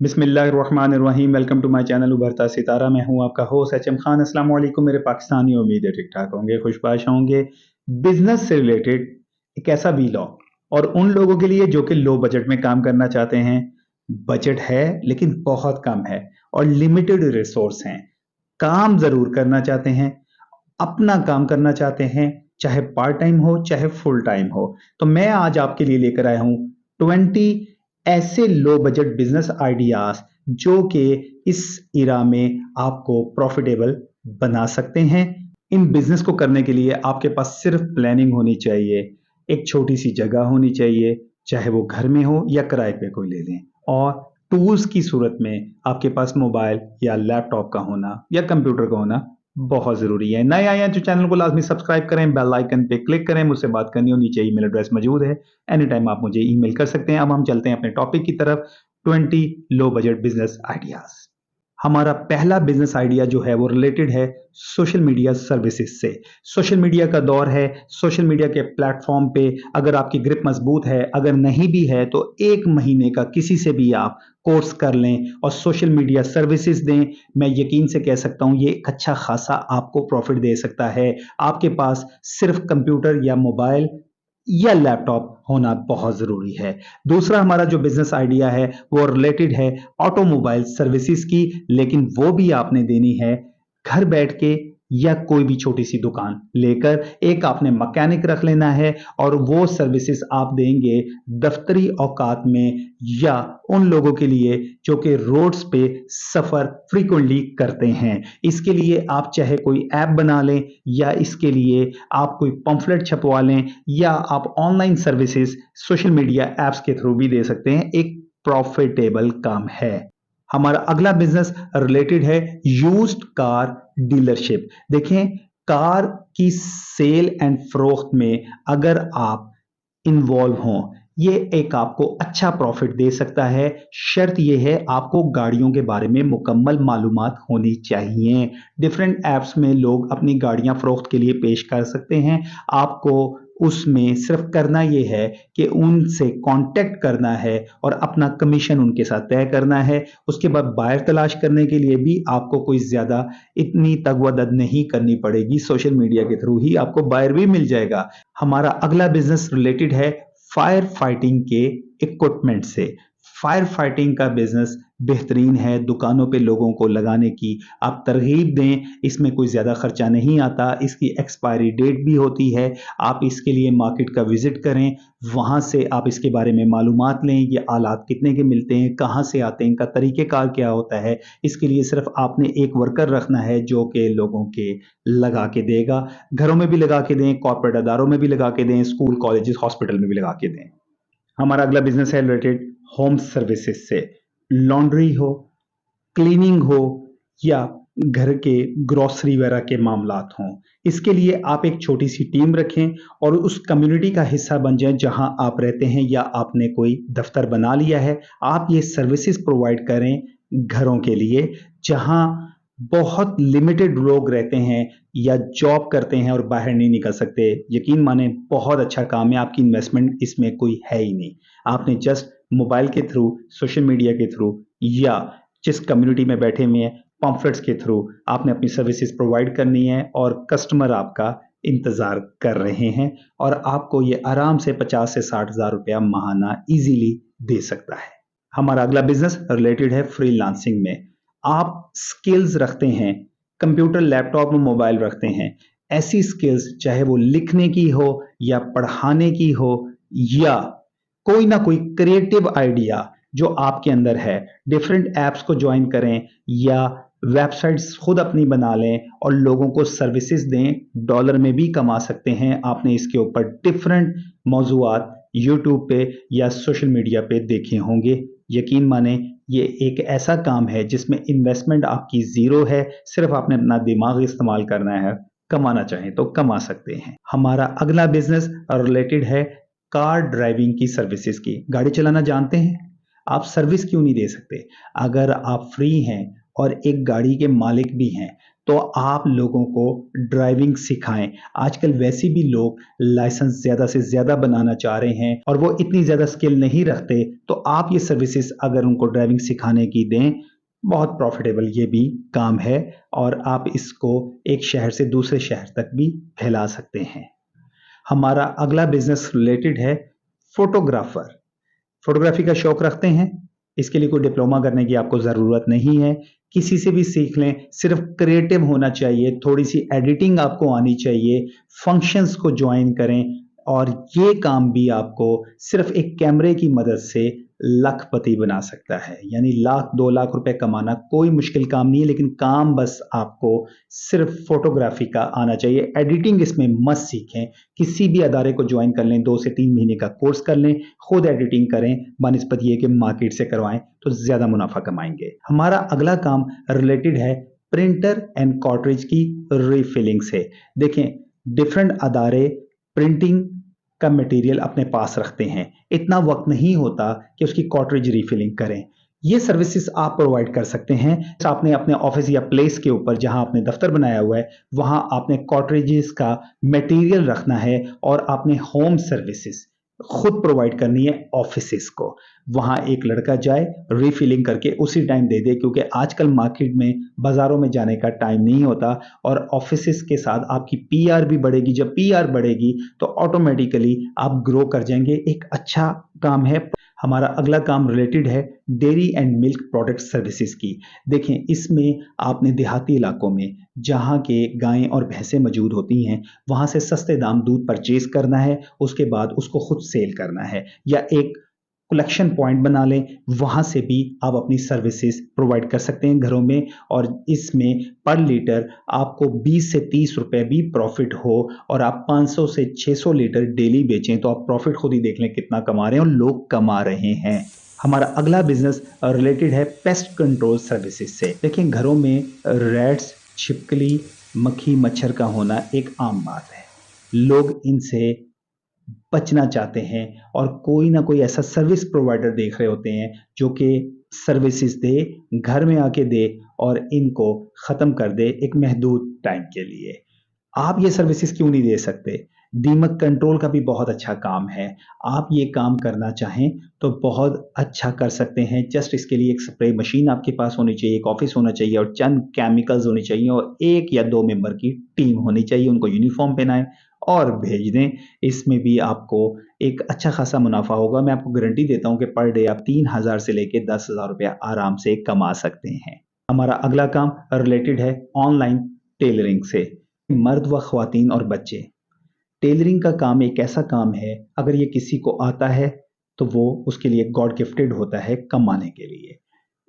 बिस्मिल्लाहिर्रहमानिर्रहीम। Welcome to my channel उभरता सितारा। मैं हूं आपका होस्ट एचएम खान। अस्सलाम वालेकुम मेरे पाकिस्तानी। उम्मीद है ठीक ठाक होंगे, खुशबाश होंगे। बिजनेस से रिलेटेड एक ऐसा व्लॉग और उन लोगों के लिए जो कि लो बजट में काम करना चाहते हैं। बजट है लेकिन बहुत कम है और लिमिटेड रिसोर्स हैं। काम जरूर करना चाहते हैं, अपना काम करना चाहते हैं, चाहे पार्ट टाइम हो चाहे फुल टाइम हो। तो मैं आज आपके लिए लेकर आया हूं 20 ऐसे लो बजट बिजनेस आइडियाज जो कि इस इरा में आपको प्रॉफिटेबल बना सकते हैं। इन बिजनेस को करने के लिए आपके पास सिर्फ प्लानिंग होनी चाहिए, एक छोटी सी जगह होनी चाहिए, चाहे वो घर में हो या किराए पे कोई ले लें, और टूल्स की सूरत में आपके पास मोबाइल या लैपटॉप का होना या कंप्यूटर का होना बहुत जरूरी है। नए आए हैं तो चैनल को लाजमी सब्सक्राइब करें, बेल आइकन पे क्लिक करें। मुझसे बात करनी हो नीचे ईमेल एड्रेस मौजूद है, एनी टाइम आप मुझे ईमेल कर सकते हैं। अब हम चलते हैं अपने टॉपिक की तरफ, 20 लो बजट बिजनेस आइडियाज। हमारा पहला बिजनेस आइडिया जो है वो रिलेटेड है सोशल मीडिया सर्विसेज से। सोशल मीडिया का दौर है। सोशल मीडिया के प्लेटफॉर्म पे अगर आपकी ग्रिप मजबूत है, अगर नहीं भी है तो 1 महीने का किसी से भी आप कोर्स कर लें और सोशल मीडिया सर्विसेज दें। मैं यकीन से कह सकता हूं ये एक अच्छा खासा आपको प्रॉफिट दे सकता है। आपके पास सिर्फ कंप्यूटर या मोबाइल या लैपटॉप होना बहुत जरूरी है। दूसरा हमारा जो बिजनेस आइडिया है वो रिलेटेड है ऑटोमोबाइल सर्विसेज की, लेकिन वो भी आपने देनी है घर बैठ के या कोई भी छोटी सी दुकान लेकर। एक आपने मैकेनिक रख लेना है और वो सर्विसेज आप देंगे दफ्तरी औकात में या उन लोगों के लिए जो कि रोड्स पे सफर फ्रीक्वेंटली करते हैं। इसके लिए आप चाहे कोई ऐप बना लें या इसके लिए आप कोई पंफलेट छपवा लें या आप online services social media apps के थ्रू भी दे सकते हैं। एक प्रॉफिटेबल काम है। हमारा अगला बिजनेस रिलेटेड है यूज्ड कार डीलरशिप। देखें, कार की सेल एंड फरोख्त में अगर आप इन्वॉल्व हों, ये एक आपको अच्छा प्रॉफिट दे सकता है। शर्त यह है आपको गाड़ियों के बारे में मुकम्मल मालूमात होनी चाहिए। डिफरेंट ऐप्स में लोग अपनी गाड़ियां फरोख्त के लिए पेश कर सकते हैं। आपको उसमें सिर्फ करना यह है कि उनसे कांटेक्ट करना है और अपना कमीशन उनके साथ तय करना है। उसके बाद बायर तलाश करने के लिए भी आपको कोई ज्यादा इतनी तगवदद नहीं करनी पड़ेगी। सोशल मीडिया के थ्रू ही आपको बायर भी मिल जाएगा। हमारा अगला बिजनेस रिलेटेड है फायर फाइटिंग के इक्विपमेंट से। फायर फाइटिंग का बिजनेस बेहतरीन है, दुकानों पे लोगों को लगाने की आप तरगीब दें। इसमें कोई ज़्यादा खर्चा नहीं आता, इसकी एक्सपायरी डेट भी होती है। आप इसके लिए मार्केट का विजिट करें, वहाँ से आप इसके बारे में मालूमात लें, ये आलात कितने के मिलते हैं, कहाँ से आते हैं, इनका तरीक़ेकार क्या होता है। इसके लिए सिर्फ आपने एक वर्कर रखना है जो कि लोगों के लगा के देगा। घरों में भी लगा के दें, कॉर्पोरेट अदारों में भी लगा के दें, स्कूल कॉलेजेस हॉस्पिटल में भी लगा के दें। हमारा अगला बिजनेस है रिलेटेड होम सर्विसेज से। लॉन्ड्री हो, क्लीनिंग हो या घर के ग्रोसरी वगैरह के मामलात हों, इसके लिए आप एक छोटी सी टीम रखें और उस कम्युनिटी का हिस्सा बन जाएं जहां आप रहते हैं या आपने कोई दफ्तर बना लिया है। आप ये सर्विसेज प्रोवाइड करें घरों के लिए जहां बहुत लिमिटेड लोग रहते हैं या जॉब करते हैं और बाहर नहीं निकल सकते। यकीन माने बहुत अच्छा काम है, आपकी इन्वेस्टमेंट इसमें कोई है ही नहीं। आपने जस्ट मोबाइल के थ्रू, सोशल मीडिया के थ्रू या जिस कम्युनिटी में बैठे हुए हैं पम्फलेट्स के थ्रू आपने अपनी सर्विसेज प्रोवाइड करनी है और कस्टमर आपका इंतजार कर रहे हैं और आपको ये आराम से 50 से 60 हज़ार रुपया माहाना इजीली दे सकता है। हमारा अगला बिजनेस रिलेटेड है फ्रीलांसिंग में। आप स्किल्स रखते हैं, कंप्यूटर लैपटॉप में मोबाइल रखते हैं, ऐसी स्किल्स चाहे वो लिखने की हो या पढ़ाने की हो या कोई ना कोई क्रिएटिव आइडिया जो आपके अंदर है, डिफरेंट ऐप्स को ज्वाइन करें या वेबसाइट्स खुद अपनी बना लें और लोगों को सर्विसेज दें। डॉलर में भी कमा सकते हैं। आपने इसके ऊपर डिफरेंट मौजूआत यूट्यूब पे या सोशल मीडिया पे देखे होंगे। यकीन माने ये एक ऐसा काम है जिसमें इन्वेस्टमेंट आपकी जीरो है, सिर्फ आपने अपना दिमाग इस्तेमाल करना है। कमाना चाहें तो कमा सकते हैं। हमारा अगला बिजनेस रिलेटेड है कार ड्राइविंग की सर्विसेज की। गाड़ी चलाना जानते हैं, आप सर्विस क्यों नहीं दे सकते? अगर आप फ्री हैं और एक गाड़ी के मालिक भी हैं तो आप लोगों को ड्राइविंग सिखाएं। आजकल वैसे भी लोग लाइसेंस ज़्यादा से ज़्यादा बनाना चाह रहे हैं और वो इतनी ज़्यादा स्किल नहीं रखते, तो आप ये सर्विसेज अगर उनको ड्राइविंग सिखाने की दें, बहुत प्रॉफिटेबल ये भी काम है और आप इसको एक शहर से दूसरे शहर तक भी फैला सकते हैं। हमारा अगला बिजनेस रिलेटेड है फोटोग्राफर। फोटोग्राफी का शौक रखते हैं, इसके लिए कोई डिप्लोमा करने की आपको ज़रूरत नहीं है, किसी से भी सीख लें, सिर्फ क्रिएटिव होना चाहिए, थोड़ी सी एडिटिंग आपको आनी चाहिए, फंक्शंस को ज्वाइन करें और ये काम भी आपको सिर्फ एक कैमरे की मदद से लखपति बना सकता है। यानी लाख 2 लाख रुपए कमाना कोई मुश्किल काम नहीं है, लेकिन काम बस आपको सिर्फ फोटोग्राफी का आना चाहिए। एडिटिंग इसमें मत सीखें, किसी भी अदारे को ज्वाइन कर लें, 2 से 3 महीने का कोर्स कर लें, खुद एडिटिंग करें, बनिस्बत ये कि मार्केट से करवाएं तो ज़्यादा मुनाफा कमाएंगे। हमारा अगला काम रिलेटेड है प्रिंटर एंड कार्ट्रिज की रीफिलिंग से। देखें, डिफरेंट अदारे प्रिंटिंग का मटेरियल अपने पास रखते हैं, इतना वक्त नहीं होता कि उसकी कार्ट्रिज रीफिलिंग करें। ये सर्विसेज आप प्रोवाइड कर सकते हैं। आपने अपने ऑफिस या प्लेस के ऊपर जहां आपने दफ्तर बनाया हुआ है, वहां आपने कार्ट्रिजेस का मटेरियल रखना है और आपने होम सर्विसेज खुद प्रोवाइड करनी है ऑफिसेस को। वहां एक लड़का जाए, रीफिलिंग करके उसी टाइम दे दे, क्योंकि आजकल मार्केट में, बाजारों में जाने का टाइम नहीं होता और ऑफिसेस के साथ आपकी पीआर भी बढ़ेगी। जब पीआर बढ़ेगी तो ऑटोमेटिकली आप ग्रो कर जाएंगे। एक अच्छा काम है। हमारा अगला काम रिलेटेड है dairy and milk product services की। देखें, इसमें आपने देहाती इलाकों में जहाँ के गायें और भैंसें मौजूद होती हैं, वहाँ से सस्ते दाम दूध परचेज करना है, उसके बाद उसको खुद सेल करना है, या एक कलेक्शन पॉइंट बना लें, वहाँ से भी आप अपनी सर्विसेज प्रोवाइड कर सकते हैं घरों में। और इसमें पर लीटर आपको 20 से 30 रुपए भी प्रॉफिट हो और आप 500 से 600 लीटर डेली बेचें तो आप प्रॉफिट खुद ही देख लें कितना कमा रहे हैं, और लोग कमा रहे हैं। हमारा अगला बिजनेस रिलेटेड है पेस्ट कंट्रोल सर्विसेज से। देखिए, घरों में रैट्स, छिपकली, मक्खी, मच्छर का होना एक आम बात है। लोग इनसे बचना चाहते हैं और कोई ना कोई ऐसा सर्विस प्रोवाइडर देख रहे होते हैं जो कि सर्विसेज दे, घर में आके दे और इनको ख़त्म कर दे एक महदूद टाइम के लिए। आप ये सर्विसेज क्यों नहीं दे सकते? दीमक कंट्रोल का भी बहुत अच्छा काम है। आप ये काम करना चाहें तो बहुत अच्छा कर सकते हैं। जस्ट इसके लिए एक स्प्रे मशीन आपके पास होनी चाहिए, एक ऑफिस होना चाहिए और चंद केमिकल्स होने चाहिए और 1 या 2 मेंबर की टीम होनी चाहिए। उनको यूनिफॉर्म पहनाएं और भेज दें। इसमें भी आपको एक अच्छा खासा मुनाफा होगा। मैं आपको गारंटी देता हूं कि पर डे आप 3,000 से लेके 10,000 रुपया आराम से कमा सकते हैं। हमारा अगला काम रिलेटेड है ऑनलाइन टेलरिंग से। मर्द व ख्वातीन और बच्चे, टेलरिंग का काम एक ऐसा काम है, अगर ये किसी को आता है तो वो उसके लिए गॉड गिफ्टेड होता है कमाने के लिए।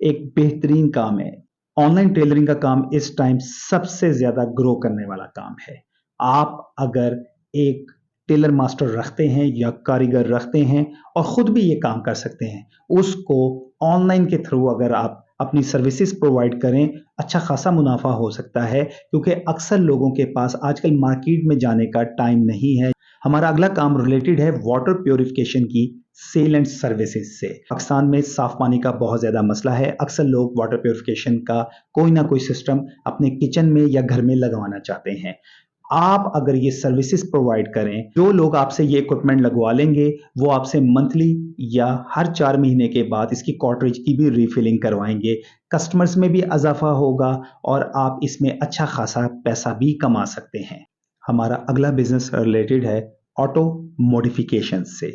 एक बेहतरीन काम है। ऑनलाइन टेलरिंग का काम इस टाइम सबसे ज्यादा ग्रो करने वाला काम है। आप अगर एक टेलर मास्टर रखते हैं या कारीगर रखते हैं और खुद भी ये काम कर सकते हैं, उसको ऑनलाइन के थ्रू अगर आप अपनी सर्विसेज प्रोवाइड करें, अच्छा खासा मुनाफा हो सकता है, क्योंकि अक्सर लोगों के पास आजकल मार्केट में जाने का टाइम नहीं है। हमारा अगला काम रिलेटेड है वाटर प्योरिफिकेशन की सेल एंड सर्विसेज से। पाकिस्तान में साफ पानी का बहुत ज़्यादा मसला है। अक्सर लोग वाटर प्योरिफिकेशन का कोई ना कोई सिस्टम अपने किचन में या घर में लगवाना चाहते हैं। आप अगर ये सर्विसेज प्रोवाइड करें, जो लोग आपसे ये इक्विपमेंट लगवा लेंगे वो आपसे मंथली या हर 4 महीने के बाद इसकी कार्ट्रिज की भी रीफिलिंग करवाएंगे। कस्टमर्स में भी इजाफा होगा और आप इसमें अच्छा खासा पैसा भी कमा सकते हैं। हमारा अगला बिजनेस रिलेटेड है ऑटो मॉडिफिकेशन से।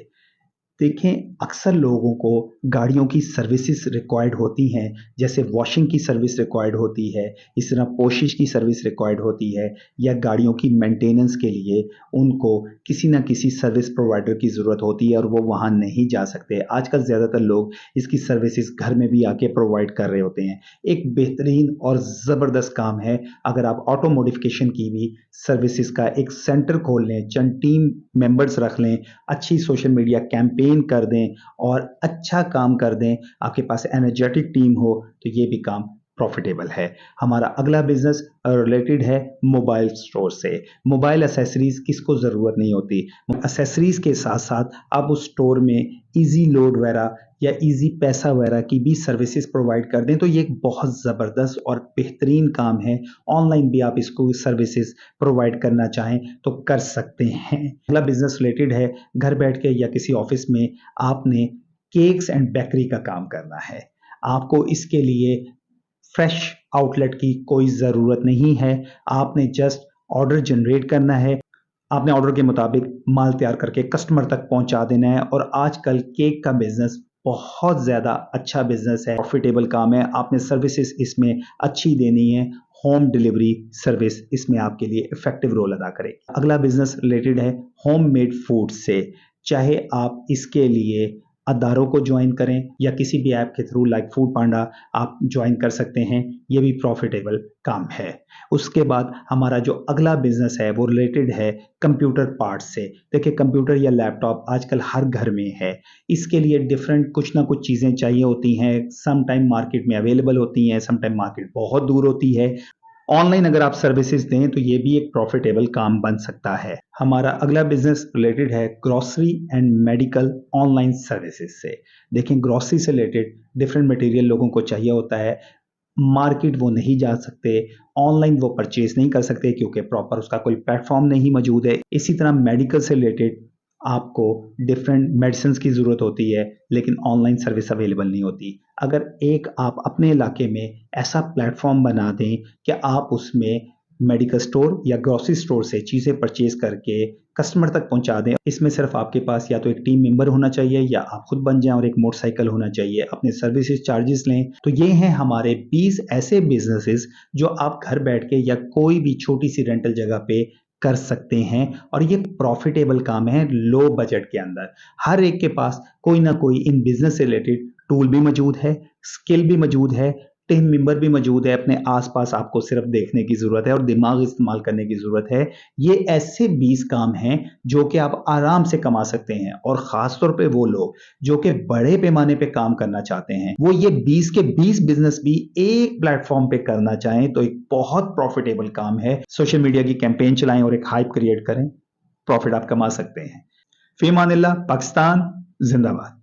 देखें, अक्सर लोगों को गाड़ियों की सर्विसेज रिक्वायर्ड होती हैं, जैसे वॉशिंग की सर्विस रिक्वायर्ड होती है, इस तरह पोशिश की सर्विस रिक्वायर्ड होती है, या गाड़ियों की मेंटेनेंस के लिए उनको किसी ना किसी सर्विस प्रोवाइडर की ज़रूरत होती है और वो वहाँ नहीं जा सकते। आजकल ज़्यादातर लोग इसकी सर्विसेज घर में भी आके प्रोवाइड कर रहे होते हैं। एक बेहतरीन और ज़बरदस्त काम है। अगर आप ऑटो मॉडिफिकेशन की भी सर्विसेज का एक सेंटर खोल लें, चंद टीम मेंबर्स रख लें, अच्छी सोशल मीडिया कैंपेन कर दें और अच्छा काम कर दें, आपके पास एनर्जेटिक टीम हो, तो ये भी काम प्रॉफिटेबल है। हमारा अगला बिजनेस रिलेटेड है मोबाइल स्टोर से। मोबाइल एसेसरीज किसको ज़रूरत नहीं होती, एसेसरीज के साथ साथ आप उस स्टोर में इजी लोड वगैरह या इजी पैसा वगैरह की भी सर्विसेज प्रोवाइड कर दें तो ये एक बहुत ज़बरदस्त और बेहतरीन काम है। ऑनलाइन भी आप इसको सर्विसेज प्रोवाइड करना चाहें तो कर सकते हैं। अगला बिजनेस रिलेटेड है, घर बैठ के या किसी ऑफिस में आपने केक्स एंड बेकरी का काम करना है। आपको इसके लिए फ्रेश आउटलेट की कोई ज़रूरत नहीं है, आपने जस्ट ऑर्डर जनरेट करना है, आपने ऑर्डर के मुताबिक माल तैयार करके कस्टमर तक पहुंचा देना है। और आजकल केक का बिजनेस बहुत ज़्यादा अच्छा बिजनेस है, प्रॉफिटेबल काम है। आपने सर्विसेज इसमें अच्छी देनी है, होम डिलीवरी सर्विस इसमें आपके लिए इफेक्टिव रोल अदा करेगी। अगला बिजनेस रिलेटेड है होम मेड फूड से। चाहे आप इसके लिए अदारों को ज्वाइन करें या किसी भी ऐप के थ्रू लाइक फूड पांडा आप ज्वाइन कर सकते हैं, ये भी प्रॉफिटेबल काम है। उसके बाद हमारा जो अगला बिजनेस है वो रिलेटेड है कंप्यूटर पार्ट्स से। देखिए कंप्यूटर या लैपटॉप आजकल हर घर में है, इसके लिए डिफरेंट कुछ ना कुछ चीज़ें चाहिए होती हैं। सम टाइम मार्केट में अवेलेबल होती हैं, सम टाइम मार्केट बहुत दूर होती है। ऑनलाइन अगर आप सर्विसेज दें तो ये भी एक प्रॉफिटेबल काम बन सकता है। हमारा अगला बिजनेस रिलेटेड है grocery and medical online services से। देखें ग्रोसरी से रिलेटेड डिफरेंट मटेरियल लोगों को चाहिए होता है, मार्केट वो नहीं जा सकते, ऑनलाइन वो परचेज नहीं कर सकते क्योंकि प्रॉपर उसका कोई प्लेटफॉर्म नहीं मौजूद है। इसी तरह मेडिकल से रिलेटेड आपको डिफरेंट मेडिसिन की ज़रूरत होती है लेकिन ऑनलाइन सर्विस अवेलेबल नहीं होती। अगर एक आप अपने इलाके में ऐसा प्लेटफॉर्म बना दें कि आप उसमें मेडिकल स्टोर या ग्रोसरी स्टोर से चीज़ें परचेज करके कस्टमर तक पहुंचा दें, इसमें सिर्फ आपके पास या तो एक टीम मेंबर होना चाहिए या आप खुद बन जाएं और एक मोटरसाइकिल होना चाहिए, अपने सर्विसेज चार्जेस लें। तो ये हैं हमारे 20 ऐसे बिजनेसेस जो आप घर बैठ के या कोई भी छोटी सी रेंटल जगह पे कर सकते हैं और ये प्रॉफिटेबल काम है लो बजट के अंदर। हर एक के पास कोई ना कोई इन बिजनेस से रिलेटेड टूल भी मौजूद है, स्किल भी मौजूद है, टीम मेंबर भी मौजूद है। अपने आसपास आपको सिर्फ देखने की ज़रूरत है और दिमाग इस्तेमाल करने की ज़रूरत है। ये ऐसे 20 काम हैं जो कि आप आराम से कमा सकते हैं और ख़ास तौर पे वो लोग जो कि बड़े पैमाने पे काम करना चाहते हैं, वो ये 20 के 20 बिजनेस भी एक प्लेटफॉर्म पे करना चाहें तो एक बहुत प्रॉफिटेबल काम है। सोशल मीडिया की कैंपेन चलाएं और एक हाइप क्रिएट करें, प्रॉफिट आप कमा सकते हैं। फी अमानिल्लाह, पाकिस्तान जिंदाबाद।